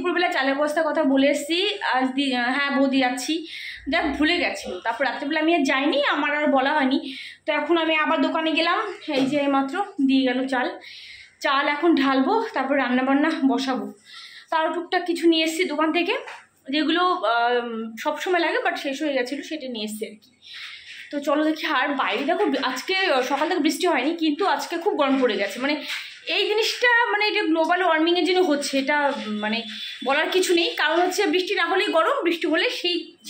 দুপুরবেলা চালের বস্তার কথা বলে এসেছি, আজ হ্যাঁ বৌদি যাচ্ছি, যাক ভুলে গেছিলো। তারপর রাত্রেবেলা আমি আর যাইনি, আমার আর বলা হয়নি। তো এখন আমি আবার দোকানে গেলাম, এই যে মাত্র দিয়ে গেল চাল এখন ঢালবো, তারপর রান্নাবান্না বসাবো। তার টুকটাক কিছু নিয়ে এসেছি দোকান থেকে, যেগুলো সবসময় লাগে বাট শেষ হয়ে গেছিলো, সেটা নিয়ে এসেছি আর কি। তো চলো দেখি। আর বাইরে দেখো আজকে সকাল থেকে বৃষ্টি হয়নি, কিন্তু আজকে খুব গরম পড়ে গেছে। মানে এই জিনিসটা মানে এটা গ্লোবাল ওয়ার্মিংয়ের জন্য হচ্ছে, এটা মানে বলার কিছু নেই। কারণ হচ্ছে বৃষ্টি না হলেই গরম, বৃষ্টি হলে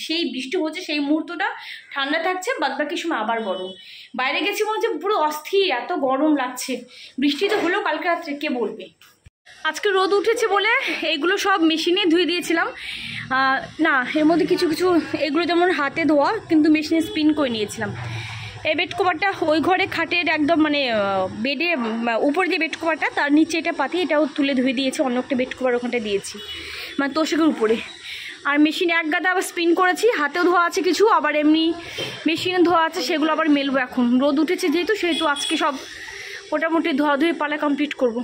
সেই বৃষ্টি হচ্ছে সেই মুহূর্তটা ঠান্ডা থাকছে, বাদবাকি সময় আবার গরম। বাইরে গেছি মনে হচ্ছে পুরো অস্থির, এত গরম লাগছে। বৃষ্টি তো হলো কালকে রাত্রে, কে বলবে। আজকে রোদ উঠেছে বলে এইগুলো সব মেশিনে ধুয়ে দিয়েছিলাম। না এর মধ্যে কিছু এগুলো যেমন হাতে ধোয়া, কিন্তু মেশিনে স্পিন করে নিয়েছিলাম। এই বেড কভারটা ওই ঘরে খাটের একদম মানে বেডে উপরে যে বেড কভারটা তার নিচে এটা পাতি, এটাও তুলে ধুয়ে দিয়েছি, অন্য একটা বেড কভার ওখানটা দিয়েছি মানে তোষকের উপরে। আর মেশিনে এক গাদা আবার স্পিন করেছি, হাতেও ধোয়া আছে কিছু, আবার এমনি মেশিনে ধোয়া আছে, সেগুলো আবার মেলবো। এখন রোদ উঠেছে যেহেতু আজকে সব মোটামুটি ধোয়াধুয়ি পালা কমপ্লিট করব।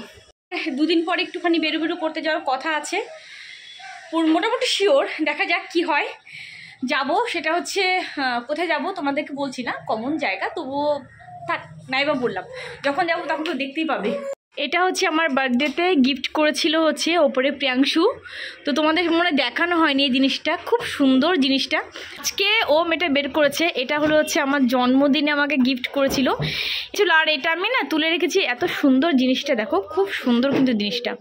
দুদিন পরে একটুখানি বেরো করতে যাওয়ার কথা আছে, মোটামুটি শিওর, দেখা যাক কি হয়। যাব সেটা হচ্ছে কোথায় যাব তোমাদেরকে বলছি না, কমন জায়গা, তবুও থাক নাইবা বললাম, যখন যাব তখন তো দেখতেই পাবে। এটা হচ্ছে আমার বার্থডেতে গিফট করেছিল হচ্ছে ওপরে প্রিয়াংশু। তো তোমাদের মনে দেখানো হয়নি এই জিনিসটা, খুব সুন্দর জিনিসটা। আজকে ও এটা বের করেছে, এটা হলো হচ্ছে আমার জন্মদিনে আমাকে গিফট করেছিল। আর এটা আমি না তুলে রেখেছি, এত সুন্দর জিনিসটা দেখো, খুব সুন্দর কিন্তু জিনিসটা।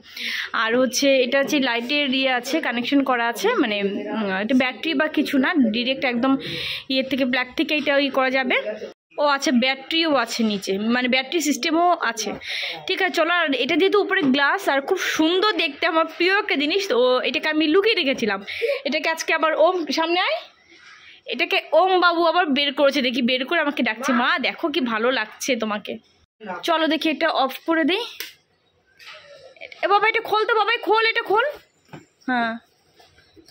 আর হচ্ছে এটা হচ্ছে লাইটের আছে, কানেকশন করা আছে, মানে এটা ব্যাটারি বা কিছু না, ডিরেক্ট একদম ইয়ের থেকে ব্ল্যাক থেকে এটা করা যাবে। ও আচ্ছা, ব্যাটারিও আছে নিচে, মানে ব্যাটারি সিস্টেমও আছে। ঠিক আছে চলো। আর এটা যেহেতু উপরে গ্লাস আর খুব সুন্দর দেখতে, আমার প্রিয় একটা জিনিস, তো এটাকে আমি লুকিয়ে রেখেছিলাম। এটাকে আজকে আবার ওম সামনে আয়, এটাকে ওম বাবু আবার বের করেছে, দেখি বের করে আমাকে ডাকছে, মা দেখো কি ভালো লাগছে তোমাকে। চলো দেখি এটা অফ করে দিই। এ বাবা এটা খোল তো, বাবাই খোল, এটা খোল। হ্যাঁ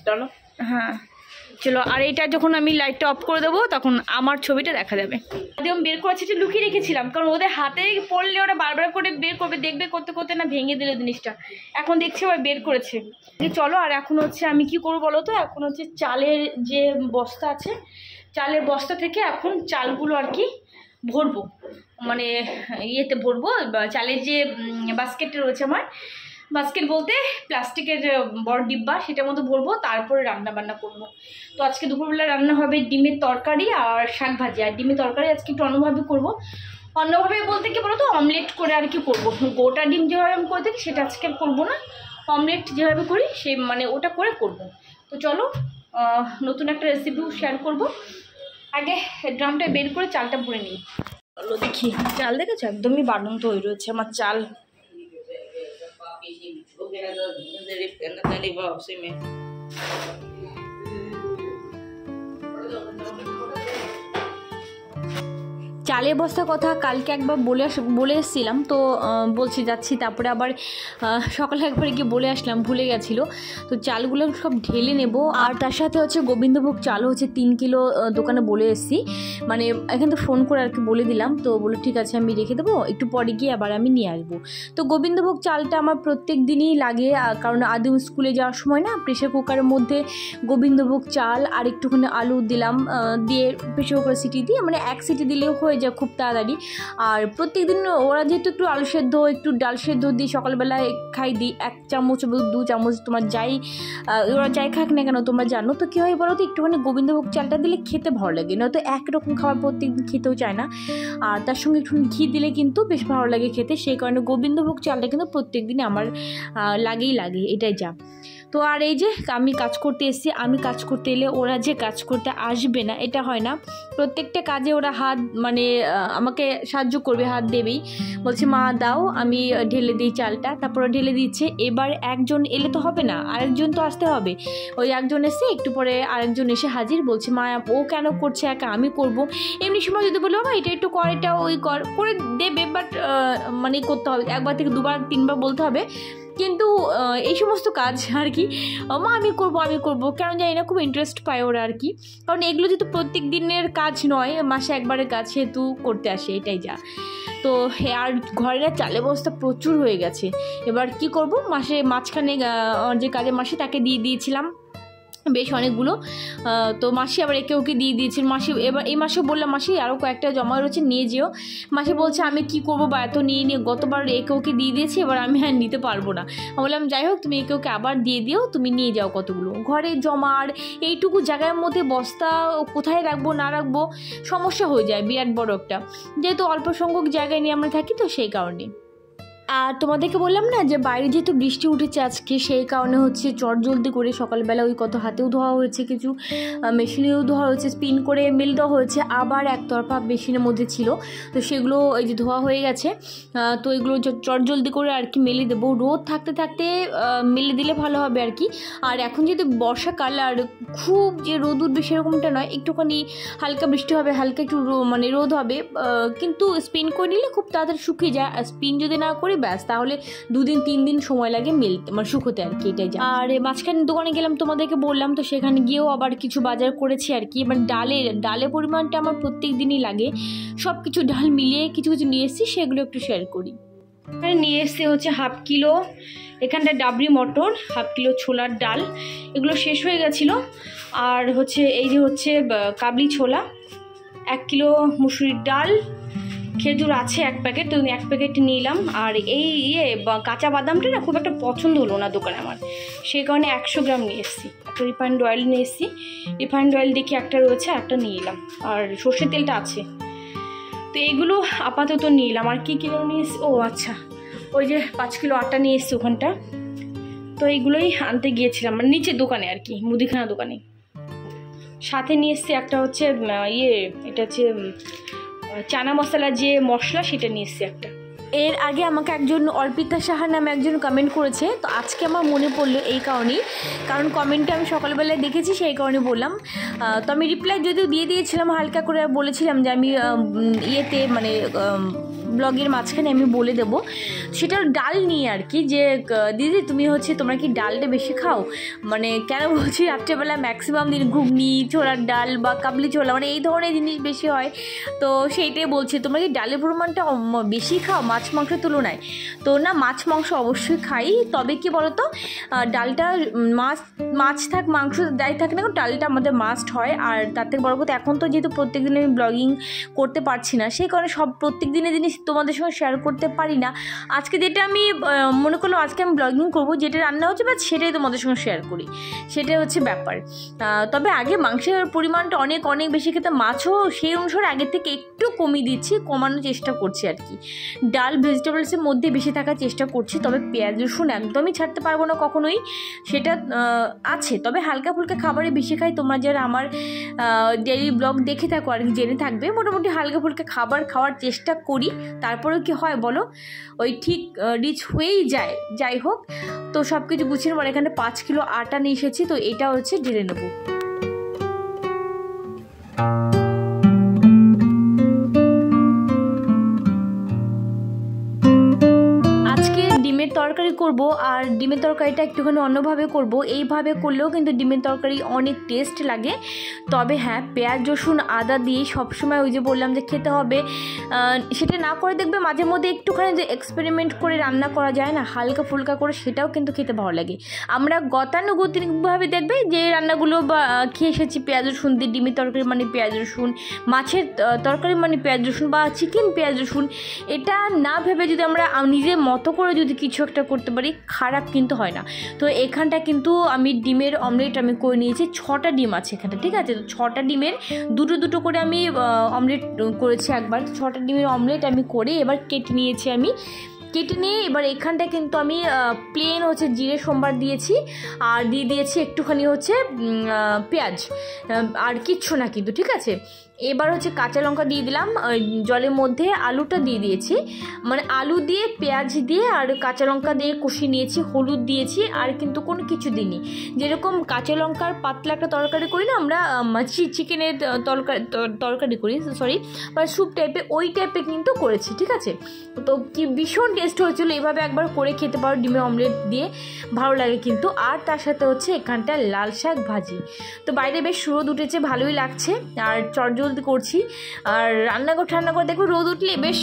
চলো, হ্যাঁ চলো। আর এটা যখন আমি লাইটটা অফ করে দেবো তখন আমার ছবিটা দেখা যাবে। একদম বের করেছি, এটা লুকিয়ে রেখেছিলাম, কারণ ওদের হাতে পড়লে ওরা বারবার করে বের করবে, দেখবে করতে করতে না ভেঙে দিল জিনিসটা। এখন দেখছি ওরা বের করেছে। চলো। আর এখন হচ্ছে আমি কি করবো বলো তো, এখন হচ্ছে চালের যে বস্তা আছে, চালের বস্তা থেকে এখন চালগুলো আর কি ভরবো, মানে ইয়েতে ভরবো, চালের যে বাস্কেটটা রয়েছে আমার, বাস্কেট বলতে প্লাস্টিকের বড় ডিব্বা, সেটার মধ্যে ভরবো, তারপরে রান্না বান্না করবো। তো আজকে দুপুরবেলা রান্না হবে ডিমের তরকারি আর শাক ভাজি। আর ডিমের তরকারি আজকে একটু অন্যভাবে করবো, অন্যভাবে বলতে কি বলো তো, অমলেট করে আর কি করবো। গোটা ডিম যেভাবে আমি করে থাকি সেটা আজকে করবো না, অমলেট যেভাবে করি সে মানে ওটা করে করবো। তো চলো নতুন একটা রেসিপিও শেয়ার করবো। আগে ড্রামটা বের করে চালটা ভরে নিই। চলো দেখি, চাল দেখেছো একদমই বাড়ন্ত হয়ে রয়েছে আমার চাল। চালের বস্তার কথা কালকে একবার বলে এসেছিলাম, তো বলছি যাচ্ছি, তারপরে আবার সকালে একবার গিয়ে বলে আসলাম, ভুলে গেছিলো। তো চালগুলো সব ঢেলে নেব। আর তার সাথে হচ্ছে গোবিন্দভোগ চালও হচ্ছে 3 কিলো দোকানে বলে এসেছি, মানে এখান থেকে ফোন করে আর কি বলে দিলাম। তো বলে ঠিক আছে আমি রেখে দেবো, একটু পরে গিয়ে আবার আমি নিয়ে আসবো। তো গোবিন্দভোগ চালটা আমার প্রত্যেক দিনই লাগে, কারণ আদিম স্কুলে যাওয়ার সময় না প্রেশার কুকারের মধ্যে গোবিন্দভোগ চাল আর একটুখানি আলু দিলাম, দিয়ে প্রেশার কুকারে সিটি দিয়ে, মানে 1 সিটি দিলেও হয়ে যায় খুব তাড়াতাড়ি। আর প্রত্যেকদিন ওরা যেহেতু একটু আলু সেদ্ধ একটু ডাল সেদ্ধ দিই, সকালবেলায় খাই দিই 1 চামচ 2 চামচ, তোমার ওরা যাই খাক না কেন তোমরা জানো। তো কী হয় বলো তো, একটুখানি গোবিন্দভোগ চালটা দিলে খেতে ভালো লাগে, নয়তো একরকম খাবার প্রত্যেকদিন খেতেও চায় না। আর তার সঙ্গে একটুখানি ঘি দিলে কিন্তু বেশ ভালো লাগে খেতে, সেই কারণে গোবিন্দভোগ চালটা কিন্তু প্রত্যেকদিনই আমার লাগে, এটাই যা। তো আর এই যে আমি কাজ করতে এসেছি, আমি কাজ করতে এলে ওরা যে কাজ করতে আসবে না এটা হয় না, প্রত্যেকটা কাজে ওরা হাত মানে আমাকে সাহায্য করবে, হাত দেবেই। বলছে মা দাও, আমি ঢেলে দিই চালটা, তারপরে ঢেলে দিচ্ছে। এবার একজন এলে তো হবে না, আরেকজন তো আসতে হবে। ওই একজন এসে একটু পরে আরেকজন এসে হাজির, বলছে মা ও কেন করছে একা, আমি করব। এমনি সময় যদি বলো মা এটা একটু কর, এটা ওই করে দেবে, বাট মানে করতে হবে, 1বার থেকে 2বার 3বার বলতে হবে, কিন্তু এই সমস্ত কাজ আর কি মা আমি করবো কেন জানি না, খুব ইন্টারেস্ট পায় ওরা আর কি। কারণ এগুলো যেহেতু প্রত্যেক দিনের কাজ নয়, মাসে একবারের কাজ, সেহেতু করতে আসে, এটাই যা। তো আর ঘরের চালের বস্তা প্রচুর হয়ে গেছে, এবার কি করব, মাঝখানে যে কাজের মাসি তাকে দিয়ে দিয়েছিলাম বেশ অনেকগুলো। তো মাসি আবার একে ওকে দিয়ে দিয়েছিল। মাসি এবার এই মাসে বললাম মাসি আরও কয়েকটা জমা রয়েছে নিয়ে যেও। মাসি বলছে আমি কি করবো বা এত নিয়ে গতবার একে ওকে দিয়ে দিয়েছি, এবার আমি আর নিতে পারবো না। বললাম যাই হোক তুমি একে ওকে আবার দিয়ে দিও, তুমি নিয়ে যাও কতগুলো। ঘরে জমা আর এইটুকু জায়গার মধ্যে বস্তা কোথায় রাখবো না রাখবো সমস্যা হয়ে যায় বিরাট বড় একটা, যেহেতু অল্প সংখ্যক জায়গায় নিয়ে আমরা থাকি, তো সেই কারণে। আর তোমাদেরকে বললাম না যে বাইরে যেহেতু বৃষ্টি উঠেছে আজকে, সেই কারণে হচ্ছে চটজলদি করে সকালবেলা ওই কত হাতেও ধোয়া হয়েছে, কিছু মেশিনেও ধোয়া হয়েছে, স্পিন করে মেল দেওয়া হয়েছে, আবার একতরফা মেশিনের মধ্যে ছিল, তো সেগুলো এই যে ধোয়া হয়ে গেছে। তো এগুলো চটজলদি করে আর কি মেলে দেবো, রোদ থাকতে থাকতে মেলে দিলে ভালো হবে আর কি। আর এখন যেহেতু বর্ষাকাল আর খুব যে রোদ উঠবে সেরকমটা নয়, একটুখানি হালকা বৃষ্টি হবে, হালকা একটু মানে রোদ হবে, কিন্তু স্পিন করে নিলে খুব তাড়াতাড়ি শুকিয়ে যায়। আর স্পিন যদি না করি ব্যাস, তাহলে 2-3 দিন সময় লাগে মেলতে মানে শুকোতে আর কি, এটাই যা। আর মাঝখানে দোকানে গেলাম তোমাদেরকে বললাম, তো সেখানে গিয়েও আবার কিছু বাজার করেছি আর কি। এবার ডালের পরিমাণটা আমার প্রত্যেক দিনই লাগে, সব কিছু ডাল মিলিয়ে কিছু কিছু নিয়ে এসেছি, সেগুলো একটু শেয়ার করি। নিয়ে এসছে হচ্ছে 1/2 কিলো এখানটা ডাবরি মটর, 1/2 কিলো ছোলার ডাল, এগুলো শেষ হয়ে গেছিলো। আর হচ্ছে এই যে হচ্ছে কাবলি ছোলা, 1 কিলো মুসুরির ডাল, খেজুর আছে 1 প্যাকেট, তো 1 প্যাকেট নিলাম। আর এই কাঁচা বাদামটা না খুব একটা পছন্দ হলো না দোকানে আমার, সেই কারণে 100 গ্রাম নিয়ে এসেছি। একটা রিফাইন্ড অয়েল নিয়ে এসেছি, রিফাইন্ড অয়েল দেখি একটা রয়েছে, একটা নিয়ে এলাম। আর সর্ষের তেলটা আছে, তো এইগুলো আপাতত নিয়ে এলাম। আর কী কিলো নিয়ে এসেছি, ও আচ্ছা ওই যে 5 কিলো আটা নিয়ে এসেছি ওখানটা, তো এইগুলোই আনতে গিয়েছিলাম মানে নিচের দোকানে আর কি, মুদিখানা দোকানে। সাথে নিয়ে এসেছি একটা হচ্ছে এটা হচ্ছে চানা মশলা যে মশলা, সেটা নিয়ে এসেছি একটা। এর আগে আমাকে একজন অর্পিতা সাহা নামে একজন কমেন্ট করেছে, তো আজকে আমার মনে পড়লো এই কারণেই, কারণ কমেন্টটা আমি সকালবেলায় দেখেছি, সেই কারণে বললাম। তো আমি রিপ্লাই যদিও দিয়ে দিয়েছিলাম হালকা করে, বলেছিলাম যে আমি মানে ব্লগের মাঝখানে আমি বলে দেবো সেটার ডাল নিয়ে আর কি, যে দিদি তুমি হচ্ছে তোমরা কি ডালটা বেশি খাও, মানে কেন বলছি রাত্রেবেলা ম্যাক্সিমাম দিন ঘুগনি, ছোলার ডাল বা কাবলি ছোলা মানে এই ধরনের জিনিস বেশি হয়, তো সেইটাই বলছে তোমরা কি ডালের পরিমাণটা বেশি খাও মাছ মাংসের তুলনায়। তো না, মাছ মাংস অবশ্যই খাই, তবে কি বলতো ডালটা মাছ থাক মাংস যাই থাক না, ডালটা আমাদের মাস্ট হয়। আর তার থেকে বড় কথা, এখন তো যেহেতু প্রত্যেক দিন আমি ব্লগিং করতে পারছি না, সেই কারণে সব প্রত্যেক দিনের জিনিস তোমাদের সঙ্গে শেয়ার করতে পারি না। আজকে যেটা আমি মনে করলাম আজকে আমি ব্লগিং করবো, যেটা রান্না হচ্ছে বা সেটাই তোমাদের সঙ্গে শেয়ার করি, সেটাই হচ্ছে ব্যাপার। তবে আগে মাংসের পরিমাণটা অনেক অনেক বেশি খেতে, মাছও সেই অনুসারে আগের থেকে একটু কমিয়ে দিচ্ছি, কমানোর চেষ্টা করছি আর কি। ডাল ভেজিটেবলসের মধ্যে বেশি থাকার চেষ্টা করছি, তবে পেঁয়াজ রসুন একদমই ছাড়তে পারবো না কখনোই, সেটা আছে। তবে হালকা ফুলকা খাবারে বেশি খাই, তোমরা যারা আমার ডেইলি ব্লগ দেখে থাকো আর কি জেনে থাকবে, মোটামুটি হালকা ফুলকা খাবার খাওয়ার চেষ্টা করি। তারপরেও কি হয় বলো, ওই ঠিক রিচ হয়েই যায়। যাই হোক, তো সব কিছু গুছিয়ে নেবার এখানে 5 কিলো আটা নিয়ে এসেছি, তো এটা হচ্ছে ঢেলে নেবো। তরকারি করব, আর ডিমের তরকারিটা একটুখানি অন্যভাবে করব। এইভাবে করলেও কিন্তু ডিমের তরকারি অনেক টেস্ট লাগে, তবে হ্যাঁ পেঁয়াজ রসুন আদা দিয়ে সবসময় ওই যে বললাম যে খেতে হবে, সেটা না করে দেখবে মাঝে মধ্যে একটুখানি যে এক্সপেরিমেন্ট করে রান্না করা যায় না হালকা ফুলকা করে, সেটাও কিন্তু খেতে ভালো লাগে। আমরা গতানুগতিকভাবে দেখবে যে রান্নাগুলো বা খেয়ে এসেছি পেঁয়াজ রসুন দিয়ে, ডিমের তরকারি মানে পেঁয়াজ রসুন, মাছের তরকারি মানে পেঁয়াজ রসুন বা চিকেন পেঁয়াজ রসুন, এটা না ভেবে যদি আমরা নিজের মতো করে যদি কিছু একটা করতে পারি, খারাপ কিন্তু হয় না। তো এখানটা কিন্তু আমি ডিমের অমলেট আমি করে নিয়েছি, 6টা ডিম আছে এখানটা, ঠিক আছে। তো 6টা ডিমের দুটো করে আমি অমলেট করেছি একবার, 6টা ডিমের অমলেট আমি করে এবার কেটে নিয়েছি। আমি কেটে নিয়ে এবার এখানটা কিন্তু আমি প্লেন হচ্ছে জিরে সোমবার দিয়েছি, আর দিয়ে দিয়েছি একটুখানি হচ্ছে পেঁয়াজ, আর কিচ্ছু না কিন্তু, ঠিক আছে। এবার হচ্ছে কাঁচা লঙ্কা দিয়ে দিলাম জলের মধ্যে, আলুটা দিয়ে দিয়েছি, মানে আলু দিয়ে পেঁয়াজ দিয়ে আর কাঁচা লঙ্কা দিয়ে কষিয়ে নিয়েছি, হলুদ দিয়েছি, আর কিন্তু কোনো কিছু দিইনি। যেরকম কাঁচা লঙ্কার পাতলা একটা তরকারি করি না আমরা, চিকেনের তরকারি করি, সরি বা স্যুপ টাইপের, ওই টাইপের কিন্তু করেছি, ঠিক আছে। তো কি ভীষণ টেস্ট হয়েছিল, এইভাবে একবার করে খেতে পারো ডিমের অমলেট দিয়ে, ভালো লাগে কিন্তু। আর তার সাথে হচ্ছে এখানটা লাল শাক ভাজি। তো বাইরে বেশ রোদ উঠেছে, ভালোই লাগছে, আর চটজলদি করছি। আর রান্নাঘর দেখো রোদ উঠলে বেশ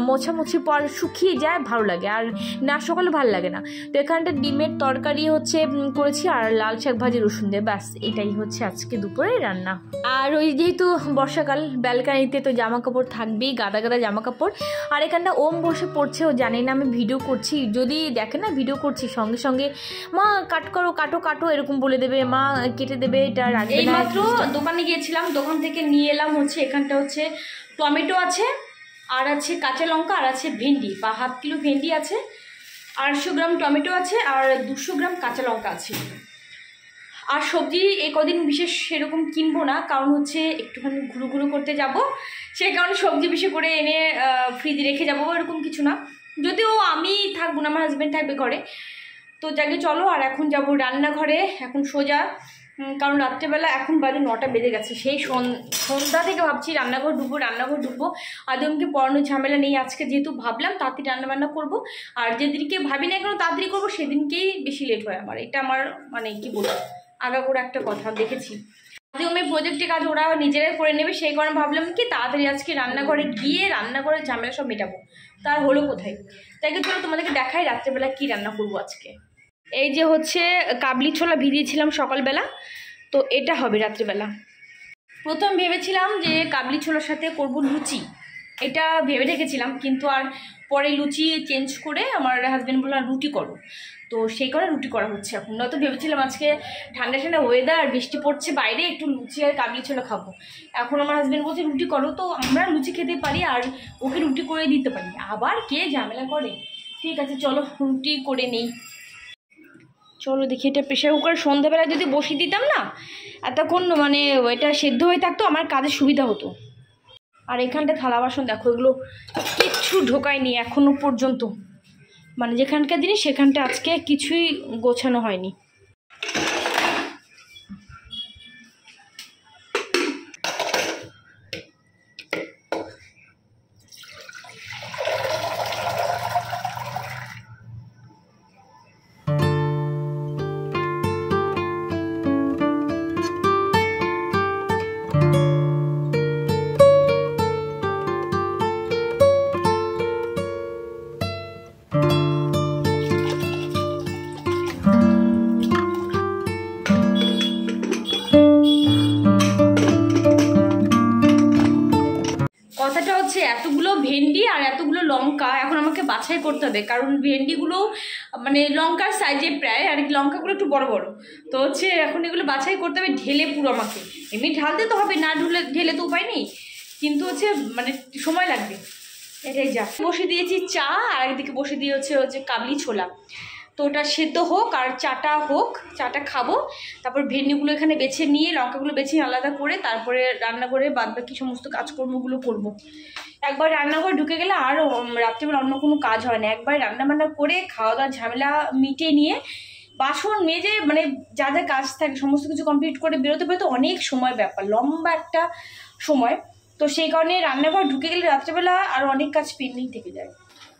মোছামুছি পর শুকিয়ে যায়, ভালো লাগে, আর না সকালে ভালো লাগে না। তো এখানটা ডিমের তরকারি হচ্ছে করেছি, আর লাল শাক ভাজি রসুন দিয়ে, ব্যাস এটাই হচ্ছে আজকে দুপুরে রান্না। আর ওই যেহেতু বর্ষাকাল, ব্যালকানিতে তো জামা কাপড় থাকবেই, গাদা গাদা জামা কাপড়। আর এখানটা ওম বসে পড়ছে, ও জানে না আমি ভিডিও করছি, যদি দেখে না ভিডিও করছি সঙ্গে সঙ্গে মা কাট করো, কাটো এরকম বলে দেবে, মা কেটে দেবে, এটা রাখবে না। এইমাত্র দোকানে গিয়েছিলাম, দোকান থেকে নিয়ে এলাম হচ্ছে এখানটা হচ্ছে টমেটো আছে, আর আছে কাঁচা লঙ্কা, আর আছে ভেন্ডি, বা ½ কিলো ভেন্ডি আছে, 800 গ্রাম টমেটো আছে, আর 200 গ্রাম কাঁচা লঙ্কা আছে। আর সবজি এই কদিন বিশেষ সেরকম কিনবো না, কারণ হচ্ছে একটুখানি ঘুরু করতে যাব, সেই কারণে সবজি বেশি করে এনে ফ্রিজে রেখে যাবো, এরকম কিছু না। যদিও আমি থাকবো না, আমার হাজব্যান্ড থাকবে ঘরে। তো যাকে চলো, আর এখন যাব রান্নাঘরে, এখন সোজা, কারণ রাত্রেবেলা এখন বাজে 9টা বেজে গেছে, সেই সন্ধ্যা থেকে ভাবছি রান্নাঘর ঢুকবো। আদমকে পড়ানোর ঝামেলা নেই আজকে, যেহেতু ভাবলাম তাড়াতাড়ি রান্নাবান্না করবো, আর যেদিনকে ভাবি না কেন তাড়াতাড়ি করবো সেদিনকেই বেশি লেট হয় আমার। এটা আমার মানে কি বলবো, আগাগোড়া একটা কথা দেখেছি। আদমের প্রজেক্টের কাজ ওরা নিজেরাই করে নেবে, সেই কারণে ভাবলাম কি তাড়াতাড়ি আজকে রান্নাঘরে গিয়ে রান্নাঘরের ঝামেলা সব মেটাবো। তার হলো কোথায়, তাই চলো তোমাদেরকে দেখাই রাত্রেবেলা কি রান্না করবো আজকে। এই যে হচ্ছে কাবলি ছোলা ভিজিয়েছিলাম সকালবেলা, তো এটা হবে রাত্রিবেলা। প্রথম ভেবেছিলাম যে কাবলি ছোলার সাথে করব লুচি, এটা ভেবে রেখেছিলাম, কিন্তু আর পরে লুচি চেঞ্জ করে আমার হাজব্যান্ড বলল রুটি করো, তো সেই কারণে রুটি করা হচ্ছে এখন। নয়তো ভেবেছিলাম আজকে ঠান্ডা ওয়েদার, বৃষ্টি পড়ছে বাইরে, একটু লুচি আর কাবলি ছোলা খাবো। এখন আমার হাজব্যান্ড বলছে রুটি করো, তো আমরা লুচি খেতে পারি আর ওকে রুটি করে দিতে পারি, আবার কে ঝামেলা করে। ঠিক আছে চলো রুটি করে নেই। চলো দেখি, এটা প্রেশার কুকার সন্ধ্যাবেলা যদি বসিয়ে দিতাম না, এতক্ষণ মানে এটা সেদ্ধ হয়ে থাকতো, আমার কাজের সুবিধা হতো। আর এখানটা থালা বাসন দেখো, এগুলো কিচ্ছু ঢোকায়নি এখনো পর্যন্ত, মানে যেখানকার জিনিস সেখানটা আজকে কিছুই গোছানো হয়নি। কথাটা হচ্ছে এতগুলো ভেন্ডি আর এতগুলো লঙ্কা এখন আমাকে বাছাই করতে হবে, কারণ ভেন্ডিগুলো মানে লঙ্কার সাইজে প্রায়, আর লঙ্কাগুলো একটু বড় বড়, তো হচ্ছে এখন এগুলো বাছাই করতে হবে ঢেলে পুরো আমাকে। এমনি ঢালতে তো হবে, না ঢেলে তো উপায় নেই, কিন্তু হচ্ছে মানে সময় লাগবে, এটাই যা। বসে দিয়েছি চা, আর একদিকে বসে দিয়ে হচ্ছে কাবলি ছোলা, তো ওটা সেদ্ধ হোক আর চাটা হোক, চাটা খাবো, তারপর ভেন্ডিগুলো এখানে বেছে নিয়ে লঙ্কাগুলো বেছে আলাদা করে তারপরে রান্না করে বাদবাকি সমস্ত কাজকর্মগুলো করব। একবার রান্নাঘর ঢুকে গেলে আর রাত্রিবেলা অন্য কোনো কাজ হয় না, একবার রান্নাবান্না করে খাওয়া দাওয়ার ঝামেলা মিটিয়ে নিয়ে বাসন মেজে মানে যা যা কাজ থাকে সমস্ত কিছু কমপ্লিট করে বেরোতে অনেক সময় ব্যাপার, লম্বা একটা সময়, তো সেই কারণে রান্নাঘর ঢুকে গেলে রাত্রেবেলা আর অনেক কাজ পেন্ডিং থেকে যায়।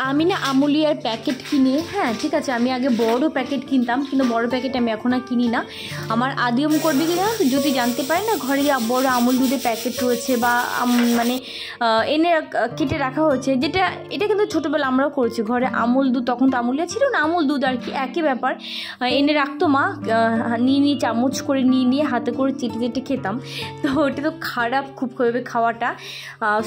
আমি না আমুলিয়ার প্যাকেট কিনে, হ্যাঁ ঠিক আছে, আমি আগে বড় প্যাকেট কিনতাম, কিন্তু বড় প্যাকেট আমি এখন আর কিনি না। আমার আদিম করবে কিনা যদি জানতে পারে না, ঘরে বড় আমুল দুধের প্যাকেট রয়েছে বা মানে এনে কেটে রাখা হয়েছে, এটা কিন্তু ছোটোবেলা আমরাও করেছি ঘরে। আমুল দুধ, তখন তো আমুলিয়া ছিল না, আমুল দুধ আর কি একই ব্যাপার, এনে রাখতো মা, নিয়ে চামচ করে নিয়ে হাতে করে চেটে খেতাম। তো ওটা তো খারাপ খুব খাওয়াটা,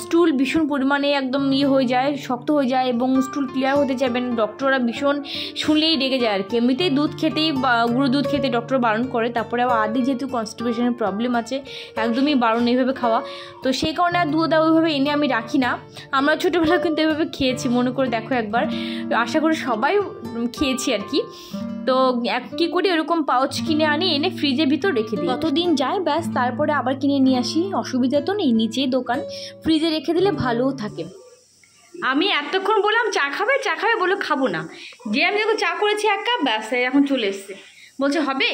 স্টুল ভীষণ পরিমাণে একদম হয়ে যায়, শক্ত হয়ে যায়, এবং স্টুল ক্লিয়ার হতে যাবেন। ডক্টররা ভীষণ শুনলেই রেগে যায় আর কি। এমনিতেই দুধ খেতেই বা গুঁড়ো দুধ খেতে ডক্টর বারণ করে, তারপরে আবার আদি যেহেতু কনস্টিপেশনের প্রবলেম আছে, একদমই বারণ এইভাবে খাওয়া। তো সেই কারণে আর দুধ ওইভাবে এনে আমি রাখি না। আমরা ছোটোবেলা কিন্তু এভাবে খেয়েছি, মনে করে দেখো একবার, আশা করি সবাই খেয়েছি আর কি। তো কী করি, এরকম পাউচ কিনে আনি, এনে ফ্রিজের ভিতর রেখে দিই, কতদিন যায় ব্যাস, তারপরে আবার কিনে নিয়ে আসি। অসুবিধা তো নেই, নিচেই দোকান, ফ্রিজে রেখে দিলে ভালোও থাকে। আমি এতক্ষণ বললাম চা খাবে বলে খাবো না, যে আমি যখন চা করেছি 1 কাপ, ব্যাস এখন চলে এসছে, বলছে হবে।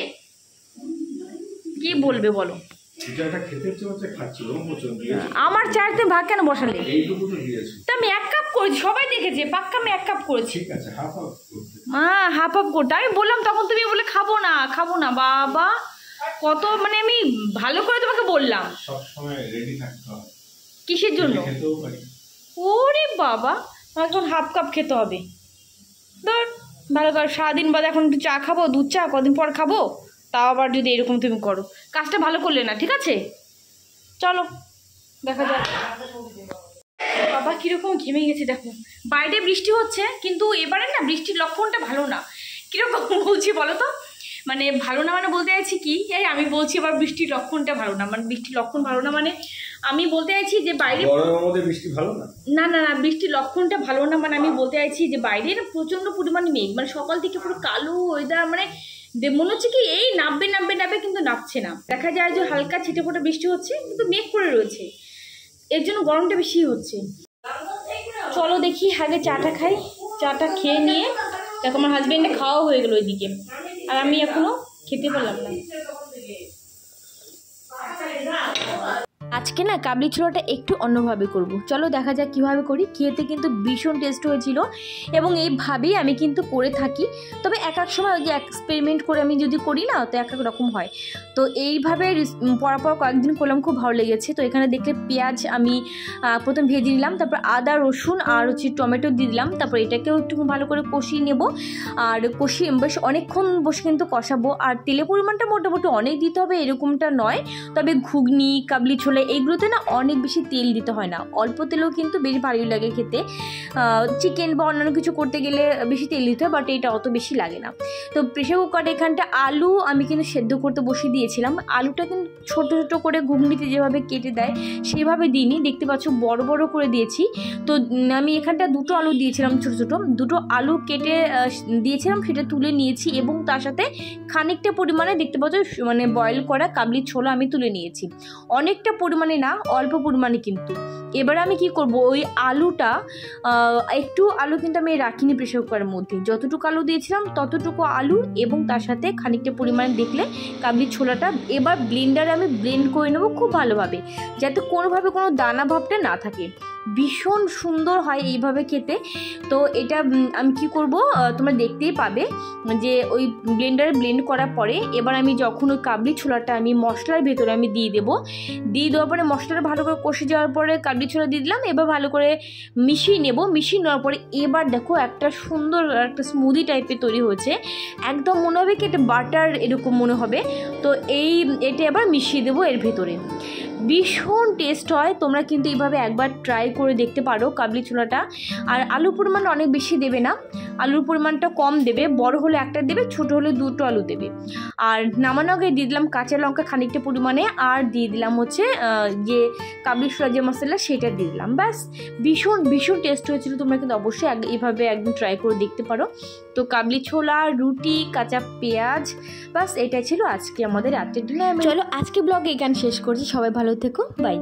কি বলবে বলো? আমার চায়ের ভাগ কেন বসালে? তা আমি 1 কাপ করেছি, সবাই দেখেছে, পাক্কা আমি 1 কাপ করেছি। হ্যাঁ, হাফ করতে আমি বললাম, তখন তুমি বলে খাবো না। বাবা, কত মানে আমি ভালো করে তোমাকে বললাম কিসের জন্য? ওরে বাবা, এখন হাফ কাপ খেতে হবে। ধর, ভালো করে সারাদিন বাদে এখন একটু চা খাবো, দুধ চা কদিন পর খাবো, তাও আবার যদি এরকম তুমি করো, কাজটা ভালো করলে না, ঠিক আছে? চলো দেখা যাক। বাবা কিরকম ঘেমে গেছে দেখো, বাইরে বৃষ্টি হচ্ছে, কিন্তু এবারে না বৃষ্টির লক্ষণটা ভালো না। কিরকম বলছি বলো তো, মানে ভালো না মানে বলতে চাইছি কি, এই আমি বলছি এবার বৃষ্টির লক্ষণটা ভালো না, মানে বৃষ্টির লক্ষণ ভালো না মানে আমি বলতে চাইছি যে বাইরে বৃষ্টি ভালো না, না বৃষ্টির লক্ষণটা ভালো না, মানে আমি বলতে চাইছি যে বাইরে না প্রচণ্ড পরিমাণে মেঘ, মানে সকাল থেকে পুরো কালো ওয়েদার, মানে মনে হচ্ছে কি এই নামবে কিন্তু নামছে না। দেখা যায় যে হালকা ছিটে ফোটা বৃষ্টি হচ্ছে, কিন্তু মেঘ করে রয়েছে, এর জন্য গরমটা বেশি হচ্ছে। চলো দেখি আগে চাটা খাই, চাটা খেয়ে নিয়ে দেখো আমার হাজবেন্ডে খাওয়া হয়ে গেল ওইদিকে, আর আমি এখনো খেতে পারলাম না। আজকে না কাবলি ছোলাটা একটু অন্যভাবে করব, চলো দেখা যাক কীভাবে করি। খেতে কিন্তু ভীষণ টেস্ট হয়েছিল এবং এইভাবেই আমি কিন্তু করে থাকি, তবে এক সময় ওই যে এক্সপেরিমেন্ট করে আমি যদি করি না তো এক রকম হয়। তো এইভাবে পরপর কয়েকদিন করলাম, খুব ভালো লেগেছে। তো এখানে দেখলে পেঁয়াজ আমি প্রথম ভেজে নিলাম, তারপর আদা রসুন আর টমেটো দিয়ে দিলাম, তারপর এটাকেও একটু ভালো করে কষিয়ে নেব, আর কষিয়ে বেশ অনেকক্ষণ বসে কিন্তু কষাবো। আর তেলের পরিমাণটা মোটামুটি অনেক দিতে হবে এরকমটা নয়, তবে ঘুগনি কাবলি ছোলা এইগুলোতে না অনেক বেশি তেল দিতে হয় না, অল্প তেলেও কিন্তু বেশ ভালোই লাগে খেতে। চিকেন বা অন্যান্য কিছু করতে গেলে বেশি তেল দিতে হয়, বাট এটা অত বেশি লাগে না। তো প্রেশার কুকারে এখানটা আলু আমি কিন্তু সেদ্ধ করতে বসিয়ে দিয়েছিলাম। আলুটা কিন্তু ছোট ছোট করে ঘুগনিতে যেভাবে কেটে দেয় সেভাবে দিইনি, দেখতে পাচ্ছ বড় বড় করে দিয়েছি। তো আমি এখানটা 2টো আলু দিয়েছিলাম, ছোট ছোট 2টো আলু কেটে দিয়েছিলাম, সেটা তুলে নিয়েছি এবং তার সাথে খানিকটা পরিমাণে দেখতে পাচ্ছ মানে বয়েল করা কাবলি ছোলা আমি তুলে নিয়েছি, অনেকটা পরিমাণে না, অল্প পরিমাণে। কিন্তু এবার আমি কি করব, ওই আলুটা একটু আলু কিন্তু আমি রাখিনি প্রেশার কুকারের মধ্যে, যতটুকু আলু দিয়েছিলাম ততটুকু আলু এবং তার সাথে খানিকটা পরিমাণে দেখলে কাবলি ছোলাটা এবার ব্লেন্ডারে আমি ব্লেন্ড করে নেবো খুব ভালোভাবে, যাতে কোনোভাবে কোনো দানা ভাবটা না থাকে। ভীষণ সুন্দর হয় এইভাবে খেতে। তো এটা আমি কি করব, তোমরা দেখতেই পাবে যে ওই ব্লেন্ডারে ব্লেন্ড করার পরে এবার আমি যখন ওই কাবলি ছোলাটা আমি মশলার ভেতরে আমি দিয়ে দেওয়ার পরে মশলাটা ভালো করে কষে যাওয়ার পরে কাবলি ছোলা দিয়ে দিলাম, এবার ভালো করে মিশিয়ে নেওয়ার পরে এবার দেখো একটা সুন্দর একটা স্মুদি টাইপের তৈরি হয়েছে, একদম মনে হবে কি এটা বাটার এরকম মনে হবে। তো এটা এবার মিশিয়ে দেবো এর ভেতরে, ভীষণ টেস্ট হয়। তোমরা কিন্তু এইভাবে একবার ট্রাই করে দেখতে পারো কাবলি ছোলাটা। আর আলুর পরিমাণ অনেক বেশি দেবে না, আলুর পরিমাণটা কম দেবে, বড় হলে একটা দেবে, ছোট হলে 2টো আলু দেবে। আর নামানোর আগে দিয়ে দিলাম কাঁচা লঙ্কা খানিকটা পরিমাণে, আর দিয়ে দিলাম হচ্ছে যে কাবলি ছোলা যে মশলা সেটা দিয়ে দিলাম, ব্যাস। ভীষণ ভীষণ টেস্ট হয়েছিল, তোমরা কিন্তু অবশ্যই এইভাবে একদম ট্রাই করে দেখতে পারো। তো কাবলি ছোলা, রুটি, কাঁচা পেঁয়াজ, বাস এটাই ছিল আজকে আমাদের রাত্রের ডিনার। চলো আজকে ব্লগ এখানে শেষ করছি, সবাই ভালো থেকো, বাই।